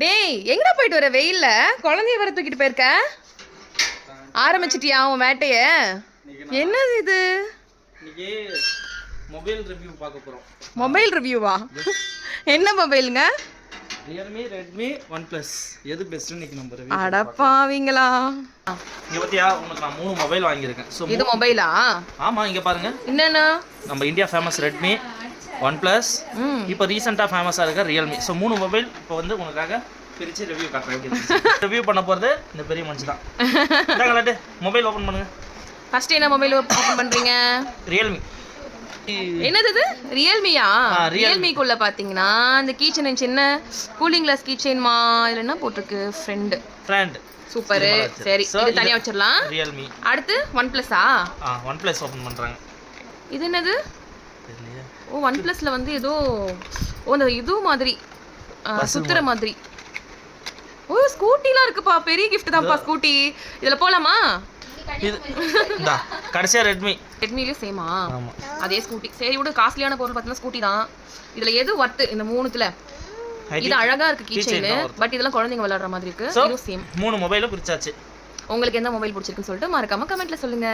டேய் எங்கடா போயிட்டு வர வெயில்ல குழந்தைய வர தூக்கிட்டு போயிருக்க ஆரம்பிச்சிட்டியா உன் வேட்டைய என்னது இது இன்னைக்கு மொபைல் ரிவ்யூ பார்க்க போறோம் மொபைல் ரிவ்யூவா என்ன மொபைலுங்க Realme Redmi OnePlus எது பெஸ்ட்னு இன்னைக்கு நம்ம ரிவ்யூ அடப்பாவீங்களா இங்க பாத்தியா உங்களுக்கு நான் 3 மொபைல் வாங்கியிருக்கேன் சோ இது மொபைலா ஆமா இங்க பாருங்க என்னன்னா நம்ம இந்தியா ஃபேமஸ் Redmi OnePlus இப்போ ரீசன்ட்டா ஃபேமஸா இருக்க Realme சோ 3 மொபைல் இப்போ வந்து உங்களுக்காக பிரிச்சு ரிவ்யூ காட்டுறேன் ரிவ்யூ பண்ண போறது இந்த பெரிய மனுஷன் தான் இந்தாங்களாட்டு மொபைல் ஓபன் பண்ணுங்க ஃபர்ஸ்ட் என்ன மொபைல் ஓபன் பண்றீங்க Realme என்னது இது ரியல்மியா ரியல்மிக்குள்ள பாத்தீங்கன்னா இந்த கீ செயின் சின்ன கூலிங் கிளாஸ் கீ செயின் மா இதுல என்ன போட்டிருக்கு ஃப்ரெண்ட் சூப்பர் சரி இது தனியா வச்சிரலாம் Realme அடுத்து OnePlus-ஆ OnePlus ஓபன் பண்றாங்க இது என்னது ஓ OnePlus-ல வந்து ஏதோ ஓ அந்த இது மாதிரி சுத்துற மாதிரி ஓ ஸ்கூட்டிலாம் இருக்குப்பா பெரிய கிஃப்ட் தான்ப்பா ஸ்கூட்டி இதுல போலாமா இது இந்தா கடைசியா ரெட்மிலயும் சேமா ஆமா அதே ஸ்கூட்டி சரி விடு காஸ்ட்லியான பொருள் பார்த்தீங்கன்னா ஸ்கூட்டி தான் இதுல எது வர்த்து இந்த மூணுத்துல இது அழகா இருக்கு கீ செயின் பட் இதெல்லாம் குழந்தைங்க விளையாடுற மாதிரி இருக்கு இது சேம் 3 மொபைல பிரிச்சாச்சு உங்களுக்கு எந்த மொபைல் பிடிச்சிருக்குன்னு சொல்லிட்டு மறக்காம கமெண்ட்ல சொல்லுங்க